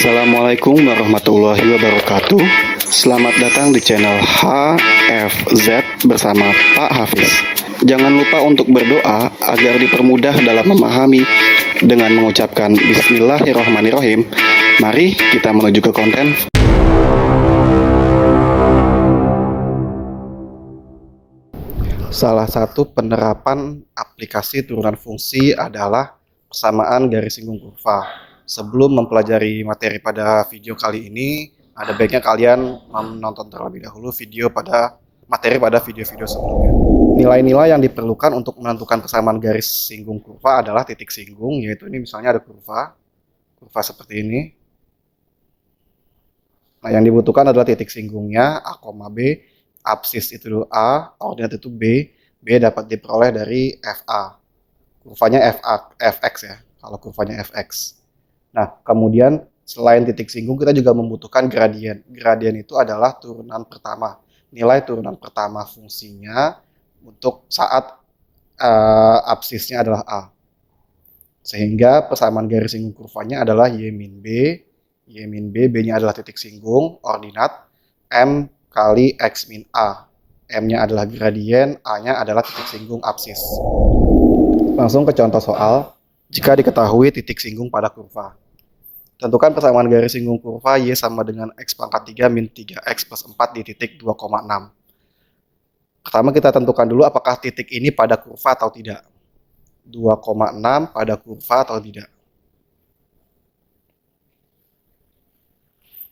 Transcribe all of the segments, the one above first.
Assalamualaikum warahmatullahi wabarakatuh. Selamat datang di channel HFZ bersama Pak Hafiz. Jangan lupa untuk berdoa agar dipermudah dalam memahami dengan mengucapkan Bismillahirrahmanirrahim. Mari kita menuju ke konten. Salah satu penerapan aplikasi turunan fungsi adalah persamaan garis singgung kurva. Sebelum mempelajari materi pada video kali ini, ada baiknya kalian menonton terlebih dahulu materi pada video-video sebelumnya. Nilai-nilai yang diperlukan untuk menentukan persamaan garis singgung kurva adalah titik singgung, yaitu ini misalnya ada kurva seperti ini. Nah, yang dibutuhkan adalah titik singgungnya A, B, absis itu A, ordinat itu B dapat diperoleh dari FA. Kurvanya Fx ya, kalau kurvanya Fx. Nah, kemudian selain titik singgung kita juga membutuhkan gradien. Gradien itu adalah turunan pertama, nilai turunan pertama fungsinya untuk saat absisnya adalah A. Sehingga persamaan garis singgung kurvanya adalah Y min B, B-nya adalah titik singgung, ordinat, M kali X min A. M-nya adalah gradien, A-nya adalah titik singgung absis. Langsung ke contoh soal. Jika diketahui titik singgung pada kurva, tentukan persamaan garis singgung kurva Y sama dengan X pangkat 3 min 3X plus 4 di titik 2,6. Pertama kita tentukan dulu apakah titik ini pada kurva atau tidak. 2,6 pada kurva atau tidak.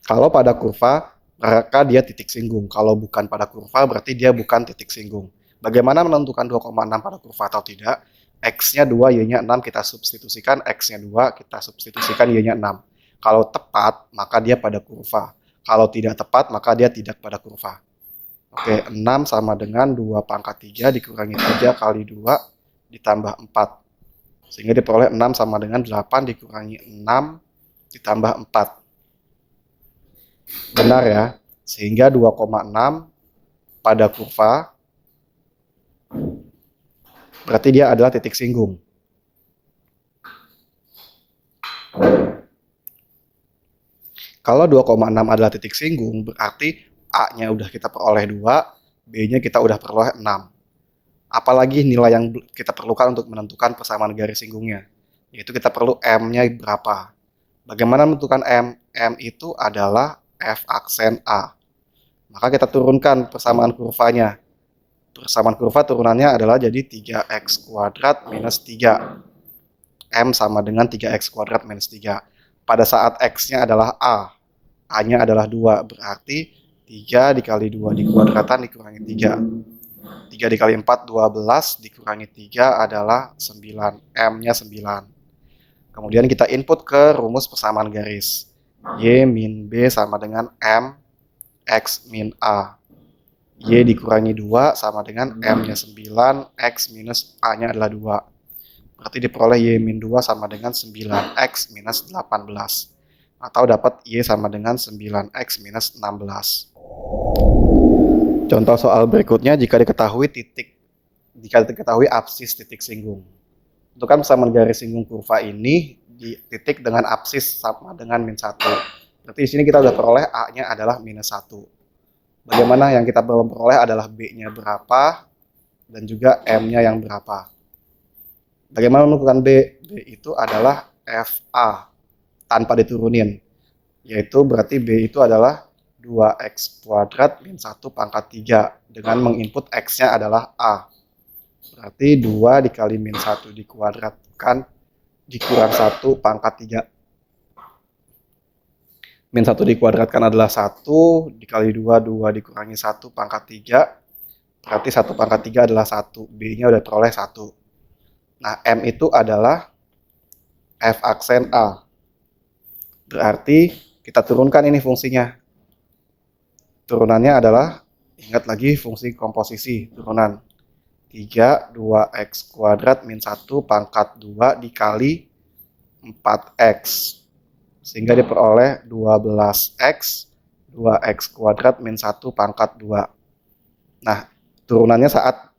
Kalau pada kurva, maka dia titik singgung. Kalau bukan pada kurva, berarti dia bukan titik singgung. Bagaimana menentukan 2,6 pada kurva atau tidak? X-nya 2, Y-nya 6, kita substitusikan X-nya 2, kita substitusikan Y-nya 6. Kalau tepat, maka dia pada kurva. Kalau tidak tepat, maka dia tidak pada kurva. Oke, 6 sama dengan 2 pangkat 3 dikurangi 3 kali 2 ditambah 4. Sehingga diperoleh 6 sama dengan 8 dikurangi 6 ditambah 4. Benar ya? Sehingga 2,6 pada kurva berarti dia adalah titik singgung. Kalau 2,6 adalah titik singgung, berarti A-nya udah kita peroleh 2, B-nya kita udah peroleh 6. Apalagi nilai yang kita perlukan untuk menentukan persamaan garis singgungnya, yaitu kita perlu M-nya berapa. Bagaimana menentukan M? M itu adalah F aksen A. Maka kita turunkan persamaan kurvanya. Persamaan kurva turunannya adalah jadi 3x kuadrat minus 3. M sama dengan 3x kuadrat minus 3. Pada saat x-nya adalah A, A-nya adalah 2, berarti 3 dikali 2 dikuadratan dikurangi 3. 3 dikali 4, 12, dikurangi 3 adalah 9, M-nya 9. Kemudian kita input ke rumus persamaan garis. Y min B sama dengan M, X min A. Y dikurangi 2 sama dengan M-nya 9, X minus A-nya adalah 2. Berarti diperoleh Y min 2 sama dengan 9X minus 18. Atau dapat Y sama dengan 9X minus 16. Contoh soal berikutnya, jika diketahui absis titik singgung. Tentukan persamaan garis singgung kurva ini di titik dengan absis sama dengan min 1. Berarti di sini kita sudah peroleh A-nya adalah minus 1. Bagaimana yang kita belum peroleh adalah B-nya berapa dan juga M-nya yang berapa. Bagaimana menentukan B? B itu adalah FA tanpa diturunin. Yaitu berarti B itu adalah 2x kuadrat min 1 pangkat 3 dengan menginput X-nya adalah A. Berarti 2 dikali min 1 dikuadratkan dikurang 1 pangkat 3. Min 1 dikuadratkan adalah 1, dikali 2, 2 dikurangi 1 pangkat 3, berarti 1 pangkat 3 adalah 1, B-nya udah peroleh 1. Nah, M itu adalah F aksen A. Berarti kita turunkan ini fungsinya. Turunannya adalah, ingat lagi fungsi komposisi, turunan. 3, 2x kuadrat min 1 pangkat 2 dikali 4x. Sehingga diperoleh 12x, 2x kuadrat min 1 pangkat 2. Nah, turunannya saat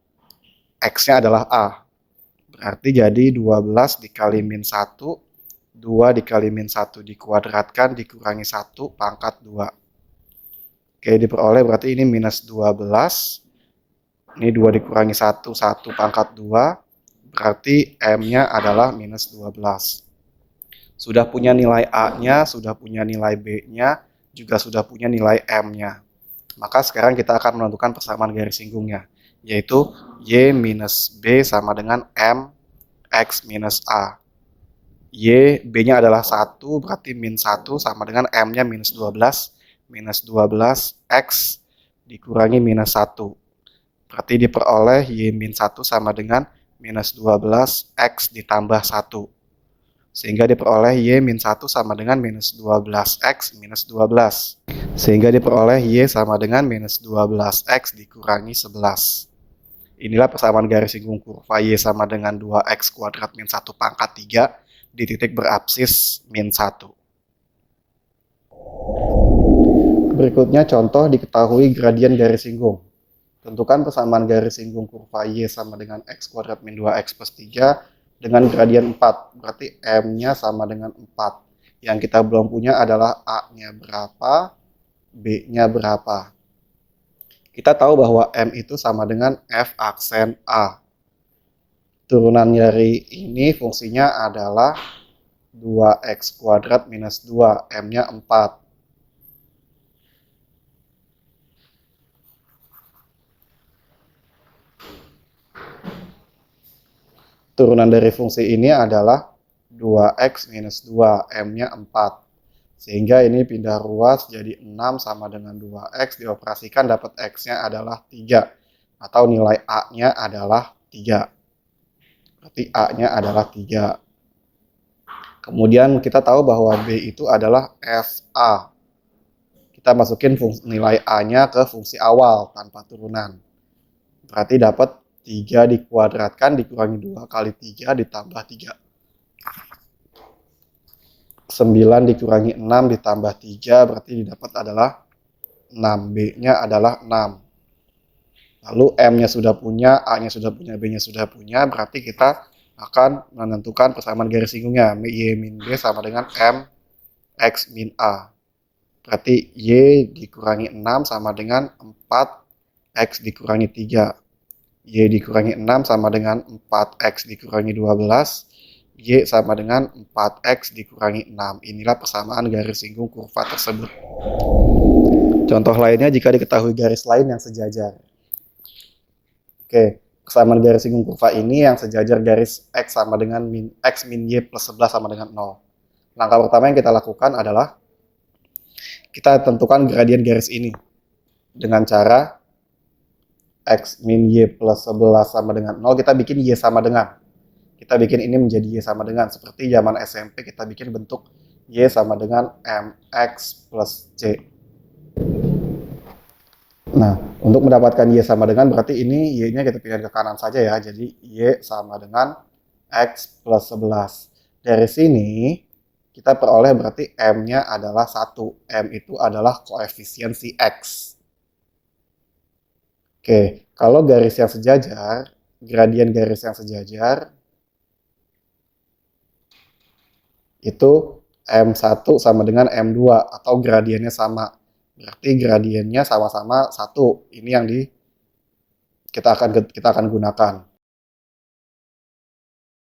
x-nya adalah A. Berarti jadi 12 dikali min 1 2 dikali min 1 dikuadratkan dikurangi 1 pangkat 2. Oke, diperoleh berarti ini minus 12. Ini 2 dikurangi 1, 1 pangkat 2. Berarti M-nya adalah minus 12. Sudah punya nilai A-nya, sudah punya nilai B-nya, juga sudah punya nilai M-nya. Maka sekarang kita akan menentukan persamaan garis singgungnya, yaitu Y minus B sama dengan M X minus A. B-nya adalah 1, berarti min 1 sama dengan M-nya minus 12. Minus 12 X dikurangi minus 1. Berarti diperoleh Y min 1 sama dengan minus 12 X ditambah 1. Sehingga diperoleh Y min 1 sama dengan minus 12 X minus 12. Sehingga diperoleh Y sama dengan minus 12 X dikurangi 11. Inilah persamaan garis singgung kurva Y sama dengan 2X kuadrat min 1 pangkat 3 di titik berapsis min 1. Berikutnya contoh diketahui gradien garis singgung. Tentukan persamaan garis singgung kurva Y sama dengan X kuadrat min 2X plus 3 dengan gradien 4. Berarti M-nya sama dengan 4. Yang kita belum punya adalah A-nya berapa, B-nya berapa. Kita tahu bahwa M itu sama dengan F aksen A. Turunan dari ini fungsinya adalah 2X kuadrat minus 2, M-nya 4. Turunan dari fungsi ini adalah 2X minus 2, M-nya 4. Sehingga ini pindah ruas jadi 6 sama dengan 2X, dioperasikan dapat X-nya adalah 3. Atau nilai A-nya adalah 3. Berarti A-nya adalah 3. Kemudian kita tahu bahwa B itu adalah FA. Kita masukin nilai A-nya ke fungsi awal tanpa turunan. Berarti dapat 3 dikuadratkan dikurangi 2 kali 3 ditambah 3. 9 dikurangi 6 ditambah 3 berarti didapat adalah 6. B-nya adalah 6. Lalu M-nya sudah punya, A-nya sudah punya, B-nya sudah punya. Berarti kita akan menentukan persamaan garis singgungnya. Y min B sama dengan M X min A. Berarti Y dikurangi 6 sama dengan 4 X dikurangi 3. Y dikurangi 6 sama dengan 4X dikurangi 12. Y sama dengan 4X dikurangi 6. Inilah persamaan garis singgung kurva tersebut. Contoh lainnya jika diketahui garis lain yang sejajar. Oke, persamaan garis singgung kurva ini yang sejajar garis X sama dengan X min Y plus 11 sama dengan 0. Langkah pertama yang kita lakukan adalah kita tentukan gradien garis ini dengan cara X min Y plus 11 sama dengan 0, kita bikin Y sama dengan. Kita bikin ini menjadi Y sama dengan. Seperti zaman SMP kita bikin bentuk Y sama dengan MX plus C. Nah, untuk mendapatkan Y sama dengan berarti ini Y-nya kita pindah ke kanan saja ya. Jadi Y sama dengan X plus 11. Dari sini kita peroleh berarti M-nya adalah 1. M itu adalah koefisiensi X. Oke, kalau garis yang sejajar, gradien garis yang sejajar, itu M1 sama dengan M2 atau gradiennya sama. Berarti gradiennya sama-sama 1. Ini yang kita akan gunakan.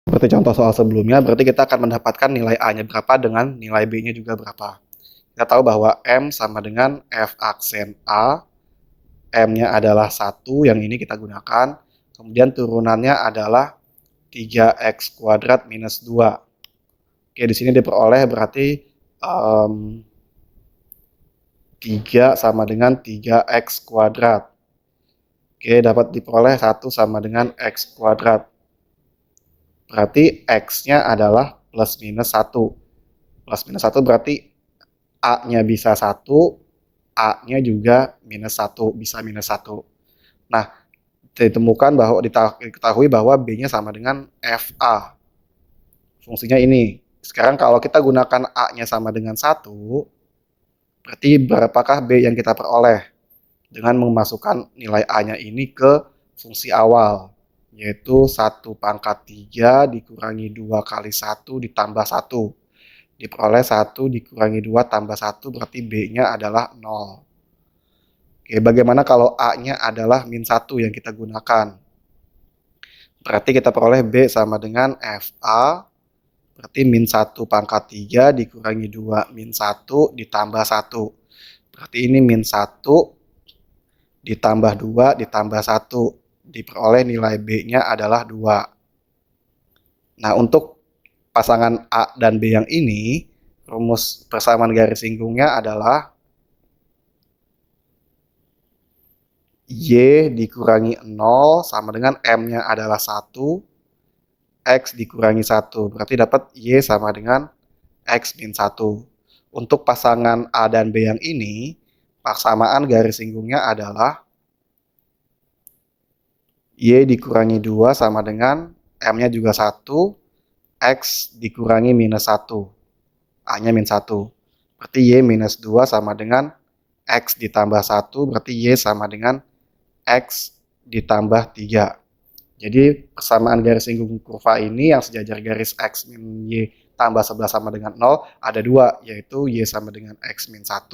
Seperti contoh soal sebelumnya, berarti kita akan mendapatkan nilai A-nya berapa dengan nilai B-nya juga berapa. Kita tahu bahwa M sama dengan F aksen A. M-nya adalah 1, yang ini kita gunakan. Kemudian turunannya adalah 3X kuadrat minus 2. Oke, di sini diperoleh berarti 3 sama dengan 3X kuadrat. Oke, dapat diperoleh 1 sama dengan X kuadrat. Berarti X-nya adalah plus minus 1. Plus minus 1 berarti A-nya bisa 1, A-nya juga minus 1, bisa minus 1. Nah, ditemukan bahwa diketahui bahwa B-nya sama dengan FA. Fungsinya ini. Sekarang kalau kita gunakan A-nya sama dengan 1, berarti berapakah B yang kita peroleh? Dengan memasukkan nilai A-nya ini ke fungsi awal, yaitu 1 pangkat 3 dikurangi 2 kali 1 ditambah 1. diperoleh 1 dikurangi 2 tambah 1 berarti B-nya adalah 0. Oke, bagaimana kalau A-nya adalah min 1 yang kita gunakan? Berarti kita peroleh B sama dengan FA, berarti min 1 pangkat 3 dikurangi 2 min 1 ditambah 1. Berarti ini min 1 ditambah 2 ditambah 1. Diperoleh nilai B-nya adalah 2. Nah, untuk pasangan A dan B yang ini, rumus persamaan garis singgungnya adalah Y dikurangi 0 sama dengan M-nya adalah 1, X dikurangi 1. Berarti dapat Y sama dengan X min 1. Untuk pasangan A dan B yang ini, persamaan garis singgungnya adalah Y dikurangi 2 sama dengan M-nya juga 1, X dikurangi minus 1. A-nya min 1. Berarti Y minus 2 sama dengan X ditambah 1, berarti Y sama dengan X ditambah 3. Jadi persamaan garis singgung kurva ini yang sejajar garis X min Y tambah 11 sama dengan 0 ada dua, yaitu Y sama dengan X min 1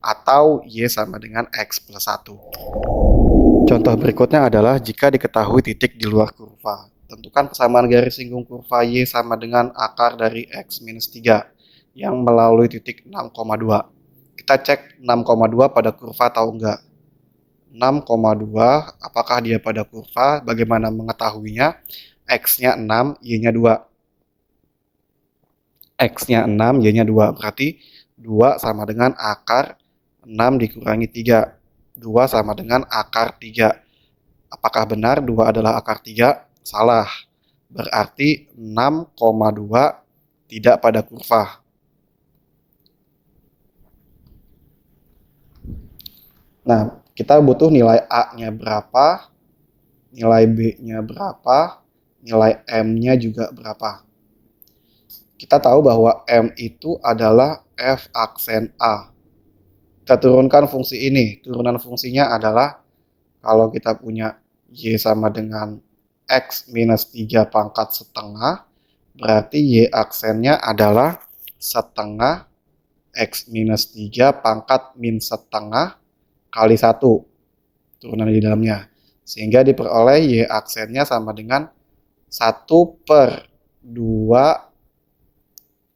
atau Y sama dengan X plus 1. Contoh berikutnya adalah jika diketahui titik di luar kurva. Tentukan persamaan garis singgung kurva Y sama dengan akar dari X minus 3 yang melalui titik 6,2. Kita cek 6,2 pada kurva atau enggak. 6,2 apakah dia pada kurva? Bagaimana mengetahuinya? X-nya 6, Y-nya 2. X-nya 6, Y-nya 2. Berarti 2 sama dengan akar 6 dikurangi 3. 2 sama dengan akar 3. Apakah benar 2 adalah akar 3? Salah. Berarti 6,2 tidak pada kurva. Nah, kita butuh nilai A-nya berapa, nilai B-nya berapa, nilai M-nya juga berapa. Kita tahu bahwa M itu adalah F aksen A. Kita turunkan fungsi ini. Turunan fungsinya adalah kalau kita punya Y sama dengan X minus 3 pangkat setengah, berarti Y aksennya adalah setengah X minus 3 pangkat min setengah kali 1 turunan di dalamnya. Sehingga diperoleh Y aksennya sama dengan 1/2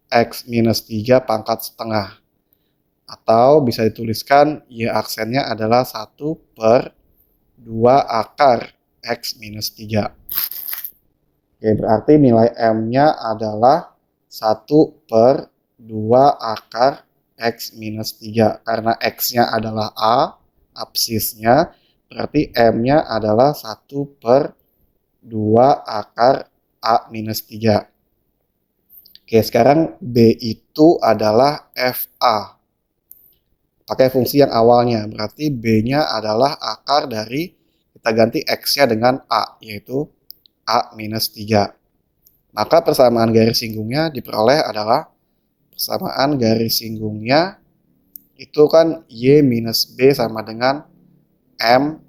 X minus 3 pangkat setengah. Atau bisa dituliskan Y aksennya adalah 1/2 akar X minus 3. Oke, berarti nilai M-nya adalah 1/2 akar X minus 3. Karena X-nya adalah A, absisnya, berarti M-nya adalah 1/2 akar A minus 3. Oke, sekarang B itu adalah FA. Pakai fungsi yang awalnya, berarti B-nya adalah akar dari, kita ganti X-nya dengan A, yaitu A minus 3. Maka persamaan garis singgungnya diperoleh adalah persamaan garis singgungnya itu kan Y minus B sama dengan M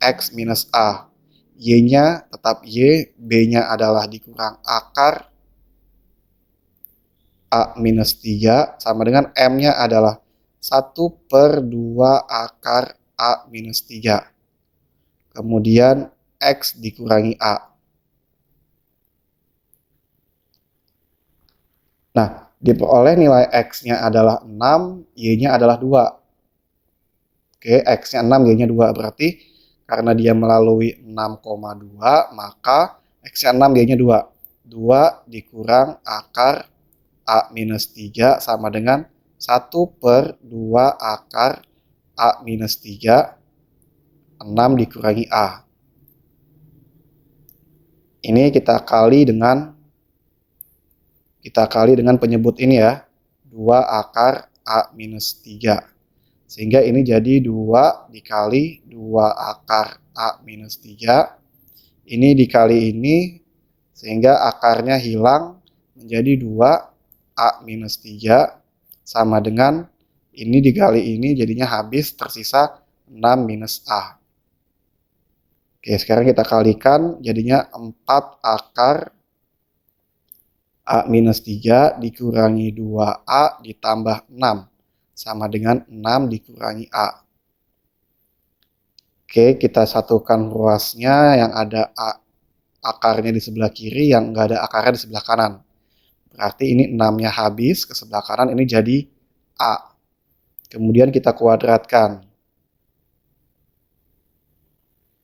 X minus A. Y-nya tetap Y, B-nya adalah dikurang akar A minus 3 sama dengan M-nya adalah 1/2 akar A minus 3. Kemudian X dikurangi A. Nah, diperoleh nilai X-nya adalah 6, Y-nya adalah 2. Oke, X-nya 6, Y-nya 2. Berarti karena dia melalui 6,2, maka X-nya 6, Y-nya 2. 2 dikurang akar A minus 3 sama dengan 1/2 akar A minus 3, 6 dikurangi A. Ini kita kali dengan penyebut ini ya, 2 akar A minus 3. Sehingga ini jadi 2 dikali 2 akar A minus 3. Ini dikali ini, sehingga akarnya hilang menjadi 2 A minus 3 sama dengan ini dikali ini jadinya habis tersisa 6 minus A. Oke, sekarang kita kalikan jadinya 4 akar A minus 3 dikurangi 2A ditambah 6 sama dengan 6 dikurangi A. Oke, kita satukan ruasnya yang ada akarnya di sebelah kiri, yang nggak ada akarnya di sebelah kanan. Berarti ini 6-nya habis ke sebelah kanan, ini jadi A. Kemudian kita kuadratkan.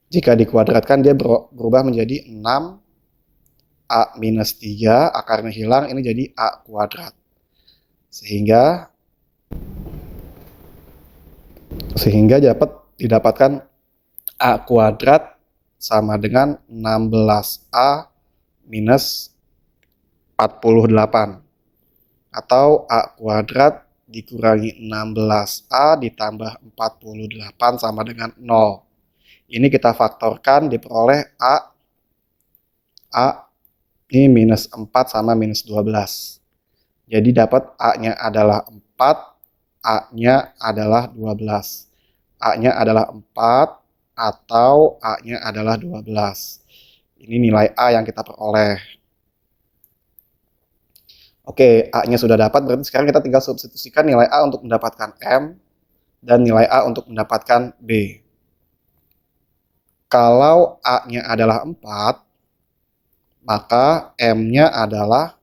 Jika dikuadratkan dia berubah menjadi 6 A minus 3, akarnya hilang, ini jadi A kuadrat. Sehingga dapat didapatkan A kuadrat sama dengan 16A minus 48. Atau A kuadrat dikurangi 16A ditambah 48 sama dengan 0. Ini kita faktorkan, diperoleh A ini minus 4 sama minus 12. Jadi dapat A-nya adalah 4, A-nya adalah 12. A-nya adalah 4 atau A-nya adalah 12. Ini nilai A yang kita peroleh. Oke, A-nya sudah dapat, berarti sekarang kita tinggal substitusikan nilai A untuk mendapatkan M dan nilai A untuk mendapatkan B. Kalau A-nya adalah 4, maka M-nya adalah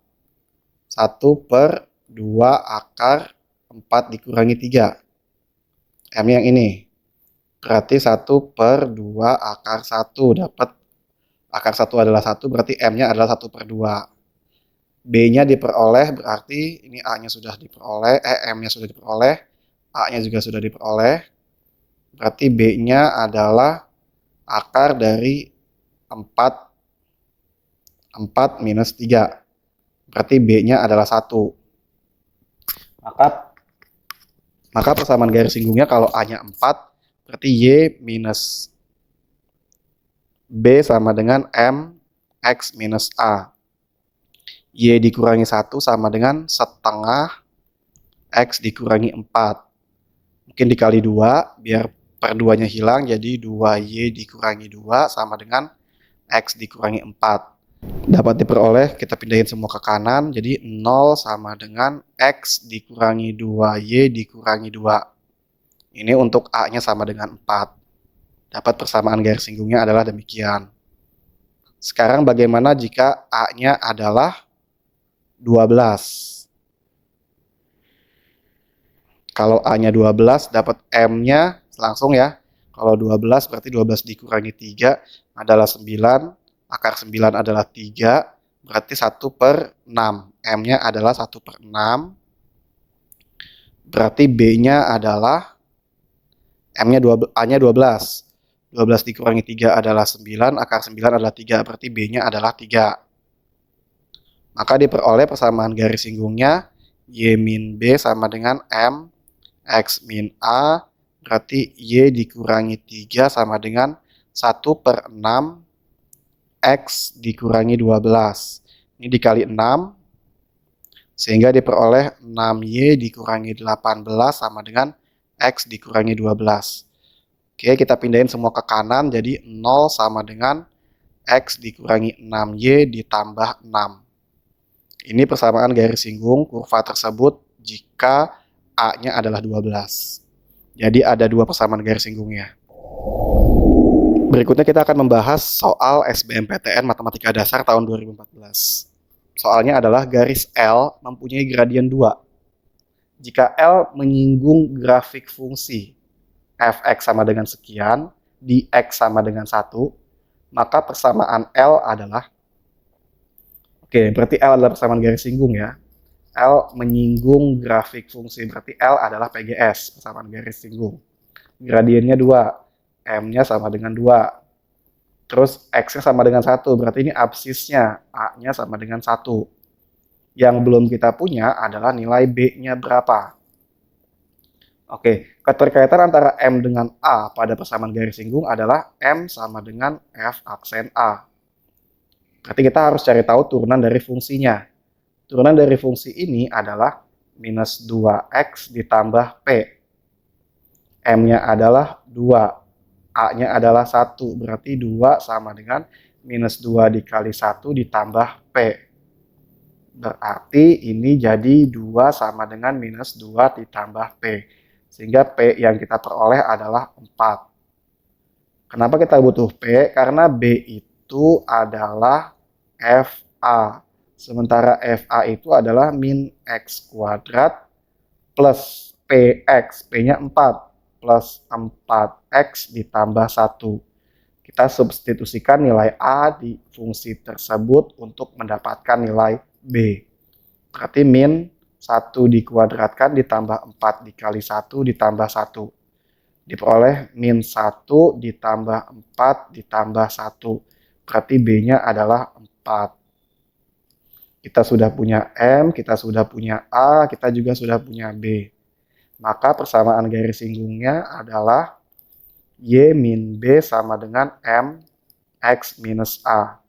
1/2 akar 4 dikurangi 3. M yang ini. Berarti 1/2 akar 1. Dapat akar 1 adalah 1, berarti M-nya adalah 1/2. B-nya diperoleh, berarti ini A-nya sudah diperoleh, M-nya sudah diperoleh, A-nya juga sudah diperoleh. Berarti B-nya adalah akar dari 4 minus 3. Berarti B-nya adalah 1. Maka persamaan garis singgungnya kalau A-nya 4, berarti Y minus B sama dengan M X minus A. Y dikurangi 1 sama dengan setengah X dikurangi 4. Mungkin dikali 2, biar per 2-nya hilang, jadi 2Y dikurangi 2 sama dengan X dikurangi 4. Dapat diperoleh, kita pindahin semua ke kanan, jadi 0 sama dengan X dikurangi 2Y dikurangi 2. Ini untuk A-nya sama dengan 4. Dapat persamaan garis singgungnya adalah demikian. Sekarang bagaimana jika A-nya adalah 12? Kalau A-nya 12, dapat M-nya langsung ya. Kalau 12 berarti 12 dikurangi 3 adalah 9. Akar 9 adalah 3, berarti 1/6. M-nya adalah 1/6. Berarti B-nya adalah A-nya 12. 12 dikurangi 3 adalah 9, akar 9 adalah 3, berarti B-nya adalah 3. Maka diperoleh persamaan garis singgungnya Y min B sama dengan M X min A, berarti Y dikurangi 3 sama dengan 1/6 X dikurangi 12. Ini dikali 6, sehingga diperoleh 6Y dikurangi 18 sama dengan X dikurangi 12. Oke, kita pindahin semua ke kanan, jadi 0 sama dengan X dikurangi 6Y ditambah 6. Ini persamaan garis singgung kurva tersebut jika A-nya adalah 12. Jadi ada dua persamaan garis singgungnya. Berikutnya kita akan membahas soal SBMPTN Matematika Dasar tahun 2014. Soalnya adalah garis L mempunyai gradien 2. Jika L menyinggung grafik fungsi fx sama dengan sekian, dx sama dengan 1, maka persamaan L adalah, berarti L adalah persamaan garis singgung ya. L menyinggung grafik fungsi, berarti L adalah PGS, persamaan garis singgung. Gradiennya 2. M-nya sama dengan 2. Terus X-nya sama dengan 1. Berarti ini absisnya. A-nya sama dengan 1. Yang belum kita punya adalah nilai B-nya berapa. Oke, keterkaitan antara M dengan A pada persamaan garis singgung adalah M sama dengan F aksen A. Berarti kita harus cari tahu turunan dari fungsinya. Turunan dari fungsi ini adalah minus 2X ditambah P. M-nya adalah 2. A-nya adalah 1, berarti 2 sama dengan minus 2 dikali 1 ditambah P. Berarti ini jadi 2 sama dengan minus 2 ditambah P. Sehingga P yang kita peroleh adalah 4. Kenapa kita butuh P? Karena B itu adalah FA. Sementara FA itu adalah min X kuadrat plus PX. P-nya 4. Plus 4X ditambah 1. Kita substitusikan nilai A di fungsi tersebut untuk mendapatkan nilai B. Berarti min 1 dikuadratkan ditambah 4 dikali 1 ditambah 1. Diperoleh min 1 ditambah 4 ditambah 1. Berarti B-nya adalah 4. Kita sudah punya M, kita sudah punya A, kita juga sudah punya B. Maka persamaan garis singgungnya adalah Y min B sama dengan M X minus A.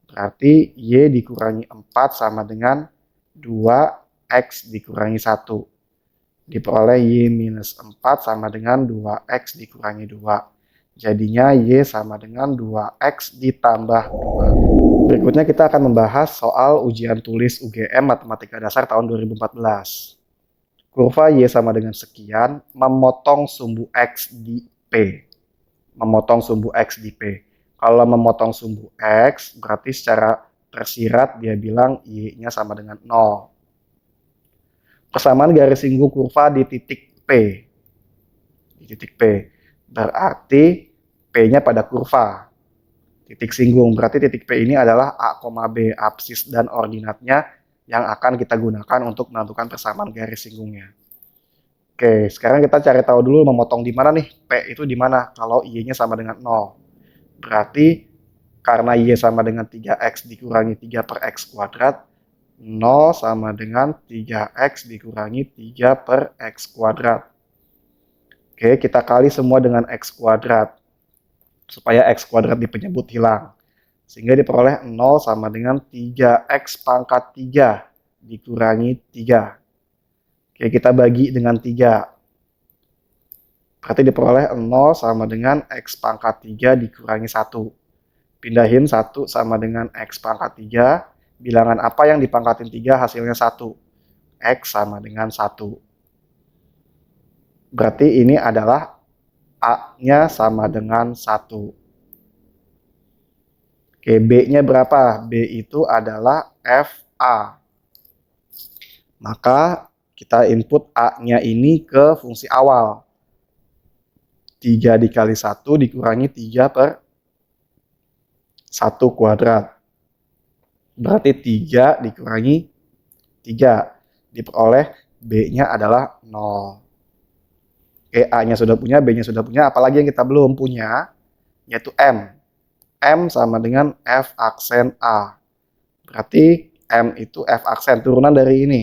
Berarti Y dikurangi 4 sama dengan 2X dikurangi 1. Diperoleh Y minus 4 sama dengan 2X dikurangi 2. Jadinya Y sama dengan 2X ditambah 2. Berikutnya kita akan membahas soal ujian tulis UGM Matematika Dasar tahun 2014. Kurva Y sama dengan sekian, memotong sumbu X di P. Memotong sumbu X di P. Kalau memotong sumbu X, berarti secara tersirat dia bilang Y-nya sama dengan 0. Persamaan garis singgung kurva di titik P. Di titik P. Berarti P-nya pada kurva. Titik singgung. Berarti titik P ini adalah A, B, absis dan ordinatnya yang akan kita gunakan untuk menentukan persamaan garis singgungnya. Oke, sekarang kita cari tahu dulu memotong di mana nih. P itu di mana kalau Y-nya sama dengan 0. Berarti karena Y sama dengan 3X dikurangi 3 per X kuadrat, 0 sama dengan 3X dikurangi 3 per X kuadrat. Oke, kita kali semua dengan X kuadrat. Supaya X kuadrat di penyebut hilang. Sehingga diperoleh 0 sama dengan 3X pangkat 3 dikurangi 3. Oke, kita bagi dengan 3. Berarti diperoleh 0 sama dengan X pangkat 3 dikurangi 1. Pindahin 1 sama dengan X pangkat 3. Bilangan apa yang dipangkatin 3 hasilnya 1. X sama dengan 1. Berarti ini adalah A-nya sama dengan 1. Oke, B-nya berapa? B itu adalah FA. Maka kita input A-nya ini ke fungsi awal. 3 dikali 1 dikurangi 3 per 1 kuadrat. Berarti 3 dikurangi 3. Diperoleh B-nya adalah 0. Oke, A-nya sudah punya, B-nya sudah punya. Apalagi yang kita belum punya, yaitu M. M sama dengan F aksen A. Berarti M itu F aksen, turunan dari ini.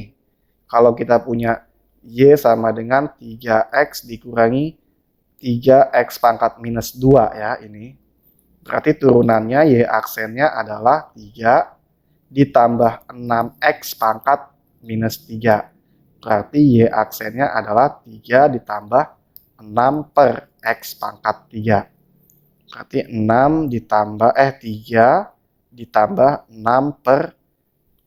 Kalau kita punya Y sama dengan 3X dikurangi 3X pangkat minus 2 ya ini. Berarti turunannya Y aksennya adalah 3 ditambah 6X pangkat minus 3. Berarti Y aksennya adalah 3 ditambah 6 per X pangkat 3. Berarti 6 ditambah 3 ditambah 6 per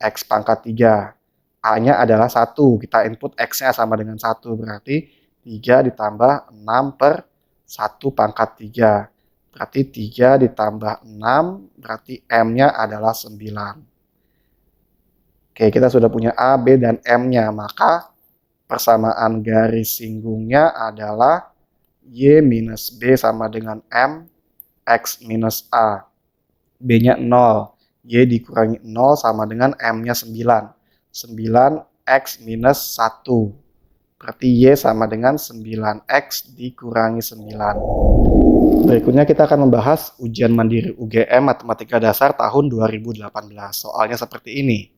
X pangkat 3. A-nya adalah 1, kita input X-nya sama dengan 1, berarti 3 ditambah 6 per 1 pangkat 3. Berarti 3 ditambah 6, berarti M-nya adalah 9. Oke, kita sudah punya A, B, dan M-nya, maka persamaan garis singgungnya adalah Y minus B sama dengan M, X minus A. B-nya 0, Y dikurangi 0 sama dengan M-nya 9. 9X minus 1. Berarti Y sama dengan 9X dikurangi 9. Berikutnya kita akan membahas ujian mandiri UGM Matematika Dasar tahun 2018. Soalnya seperti ini.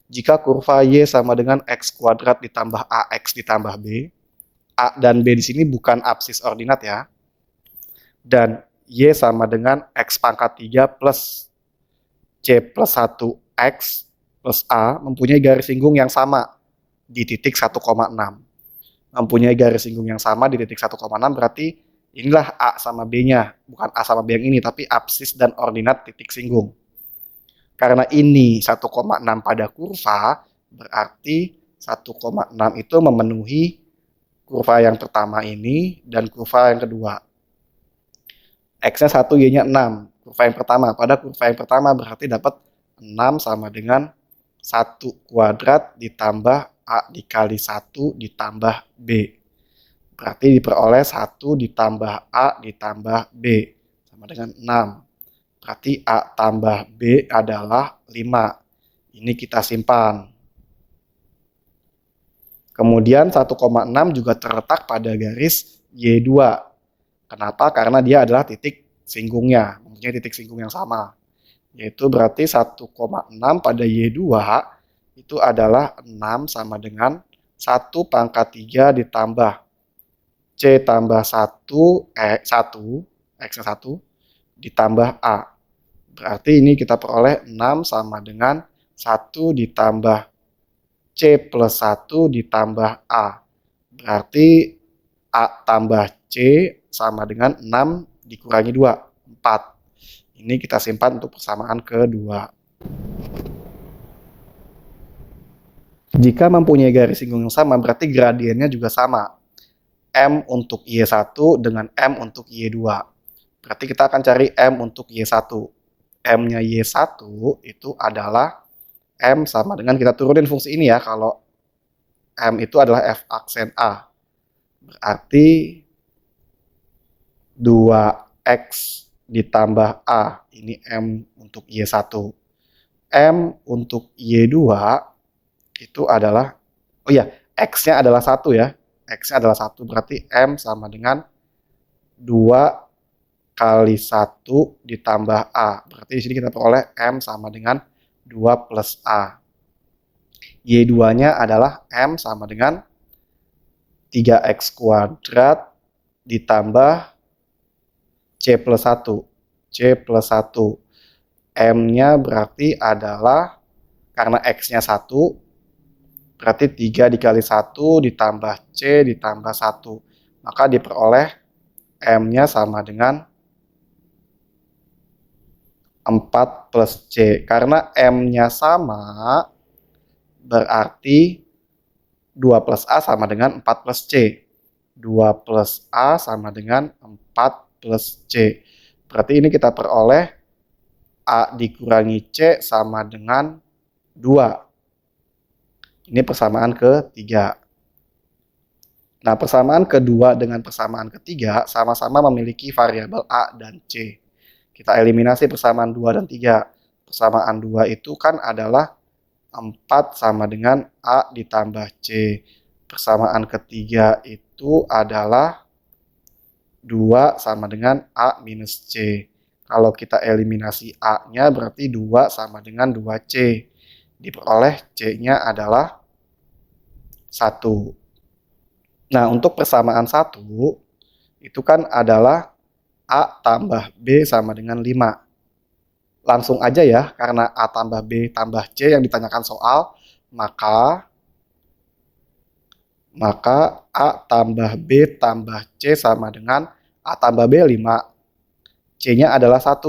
Jika kurva Y sama dengan X kuadrat ditambah AX ditambah B. A dan B di sini bukan absis ordinat ya. Dan Y sama dengan X pangkat 3 plus C plus 1X plus A mempunyai garis singgung yang sama di titik 1,6. Mempunyai garis singgung yang sama di titik 1,6 berarti inilah A sama B-nya. Bukan A sama B yang ini, tapi absis dan ordinat titik singgung. Karena ini 1,6 pada kurva, berarti 1,6 itu memenuhi kurva yang pertama ini dan kurva yang kedua. X-nya 1, Y-nya 6. Kurva yang pertama. Pada kurva yang pertama berarti dapat 6 sama dengan 1 kuadrat ditambah A dikali 1 ditambah B. Berarti diperoleh 1 ditambah A ditambah B. Sama dengan 6. Berarti A tambah B adalah 5. Ini kita simpan. Kemudian 1,6 juga terletak pada garis Y2. Kenapa? Karena dia adalah titik singgungnya, mempunyai titik singgung yang sama. Yaitu berarti 1,6 pada Y2 itu adalah 6 sama dengan 1 pangkat 3 ditambah C tambah 1, X-nya 1, ditambah A. Berarti ini kita peroleh 6 sama dengan 1 ditambah C plus 1 ditambah A. Berarti A tambah C sama dengan 6 dikurangi 2, 4. Ini kita simpan untuk persamaan kedua. Jika mempunyai garis singgung yang sama, berarti gradiennya juga sama. M untuk Y1 dengan M untuk Y2. Berarti kita akan cari M untuk Y1. M-nya Y1 itu adalah M sama dengan, kita turunin fungsi ini ya, kalau M itu adalah F aksen A. Berarti 2X ditambah A. Ini M untuk Y1. M untuk Y2 itu adalah, oh ya, X-nya adalah 1 ya. X-nya adalah 1, berarti M sama dengan 2 kali 1 ditambah A. Berarti di sini kita peroleh M sama dengan 2 plus A. Y2-nya adalah M sama dengan 3X kuadrat ditambah C plus 1. C plus 1. M-nya berarti adalah, karena X-nya 1, berarti 3 dikali 1 ditambah C ditambah 1. Maka diperoleh M-nya sama dengan 4 plus C. Karena M-nya sama, berarti 2 plus A sama dengan 4 plus C. 2 plus A sama dengan 4 plus C. Berarti ini kita peroleh A dikurangi C sama dengan 2. Ini persamaan ketiga. Nah, persamaan kedua dengan persamaan ketiga sama-sama memiliki variabel A dan C. Kita eliminasi persamaan 2 dan 3. Persamaan 2 itu kan adalah 4 sama dengan A ditambah C. Persamaan ketiga itu adalah 2 sama dengan A minus C. Kalau kita eliminasi A-nya berarti 2 sama dengan 2C. Diperoleh C-nya adalah 1. Nah, untuk persamaan 1, itu kan adalah A tambah B sama dengan 5. Langsung aja ya, karena A tambah B tambah C yang ditanyakan soal, maka A tambah B tambah C sama dengan A tambah B 5. C-nya adalah 1,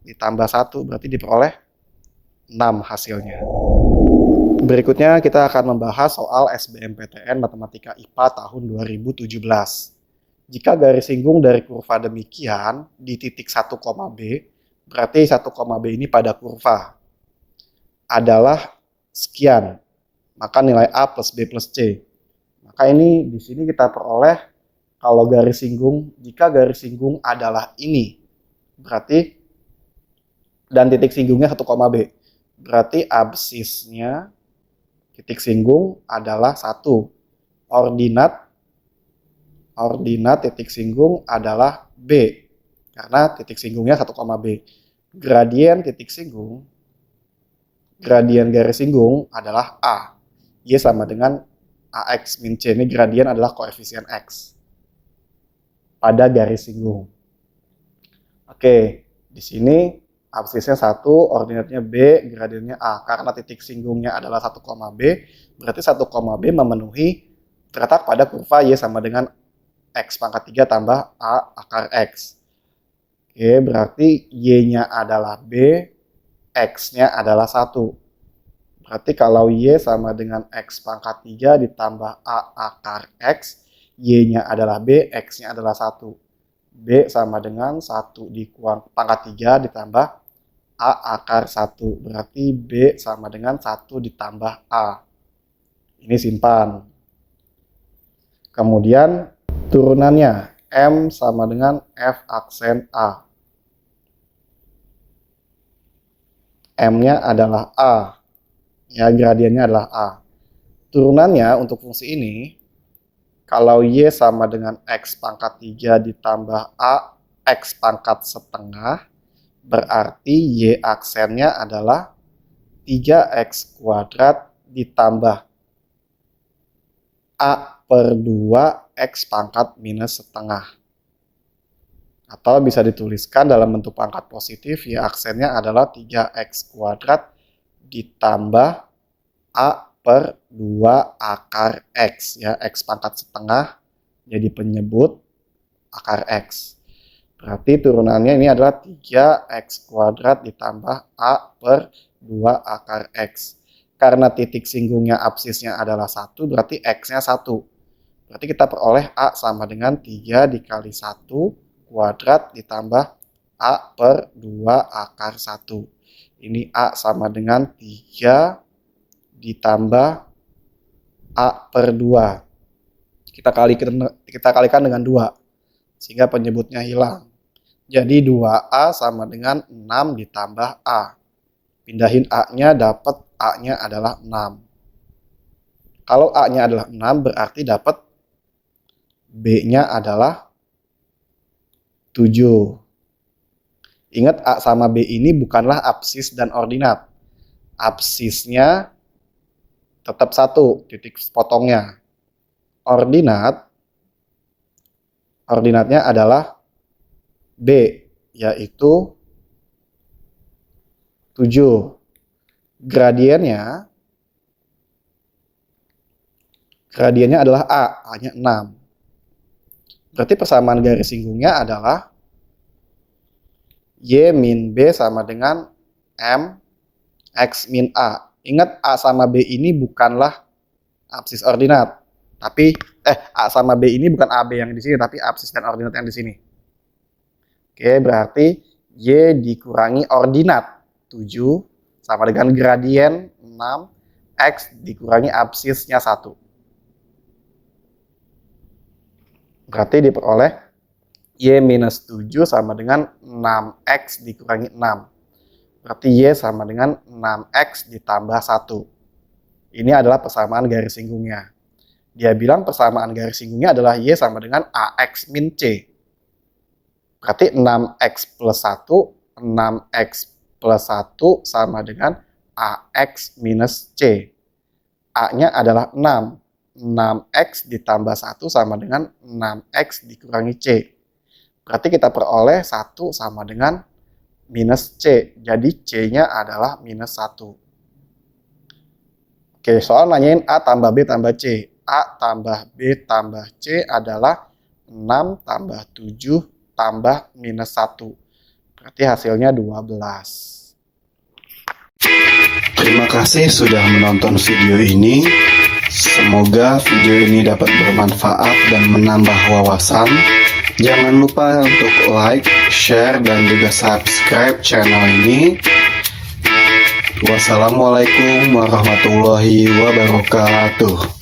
ditambah 1, berarti diperoleh 6 hasilnya. Berikutnya kita akan membahas soal SBMPTN Matematika IPA tahun 2017. Jika garis singgung dari kurva demikian di titik 1, B, berarti 1, B ini pada kurva adalah sekian. Maka nilai A plus B plus C. Maka ini di sini kita peroleh kalau garis singgung, jika garis singgung adalah ini, berarti dan titik singgungnya 1, B. Berarti absisnya titik singgung adalah 1. Ordinat titik singgung adalah B. Karena titik singgungnya 1, B. Gradien titik singgung, gradien garis singgung adalah A. Y sama dengan AX min C. Ini gradien adalah koefisien X pada garis singgung. Oke, di sini absisnya 1, ordinatnya B, gradiennya A. Karena titik singgungnya adalah 1, B, berarti 1, B memenuhi terletak pada kurva Y sama dengan X pangkat 3 tambah A akar X. Oke, berarti Y-nya adalah B, X-nya adalah 1. Berarti kalau Y sama dengan X pangkat 3 ditambah A akar X, Y-nya adalah B, X-nya adalah 1. B sama dengan 1 dikurang pangkat 3 ditambah A akar 1. Berarti B sama dengan 1 ditambah A. Ini simpan. Kemudian turunannya M sama dengan F aksen A. M-nya adalah A. Ya, gradiennya adalah A. Turunannya untuk fungsi ini, kalau Y sama dengan X pangkat 3 ditambah A X pangkat setengah, berarti Y aksennya adalah 3X kuadrat ditambah A per 2 X pangkat minus setengah. Atau bisa dituliskan dalam bentuk pangkat positif, Y aksennya adalah 3X kuadrat ditambah A per 2 akar X. Ya, X pangkat setengah jadi penyebut akar X. Berarti turunannya ini adalah 3X kuadrat ditambah A per 2 akar X. Karena titik singgungnya absisnya adalah 1, berarti X-nya 1. Berarti kita peroleh A sama dengan 3 dikali 1 kuadrat ditambah A per 2 akar 1. Ini A sama dengan 3 ditambah A per 2. Kita kalikan dengan 2. Sehingga penyebutnya hilang. Jadi 2A sama dengan 6 ditambah A. Pindahin A-nya, dapat A-nya adalah 6. Kalau A-nya adalah 6, berarti dapat B-nya adalah 7. Ingat, A sama B ini bukanlah absis dan ordinat. Absisnya tetap 1, titik potongnya. Ordinatnya adalah B, yaitu 7. Gradiennya adalah A, A-nya 6. Berarti persamaan garis singgungnya adalah Y min B sama dengan M X min A. Ingat, A sama B ini bukanlah absis ordinat. Tapi A sama B ini bukan AB yang di sini, tapi absis dan ordinat yang di sini. Oke, berarti Y dikurangi ordinat 7 sama dengan gradien 6, X dikurangi absisnya 1. Berarti diperoleh Y minus 7 sama dengan 6X dikurangi 6. Berarti Y sama dengan 6X ditambah 1. Ini adalah persamaan garis singgungnya. Dia bilang persamaan garis singgungnya adalah Y sama dengan AX min C. Berarti 6X plus 1, 6X plus 1 sama dengan AX minus C. A-nya adalah 6. 6X ditambah 1 sama dengan 6X dikurangi C. Berarti kita peroleh 1 sama dengan minus C. Jadi C-nya adalah minus 1. Oke, soal nanyain A tambah B tambah C. A tambah B tambah C adalah 6 tambah 7 tambah minus 1. Berarti hasilnya 12. Terima kasih sudah menonton video ini. Semoga video ini dapat bermanfaat dan menambah wawasan. Jangan lupa untuk like, share, dan juga subscribe channel ini. Wassalamualaikum warahmatullahi wabarakatuh.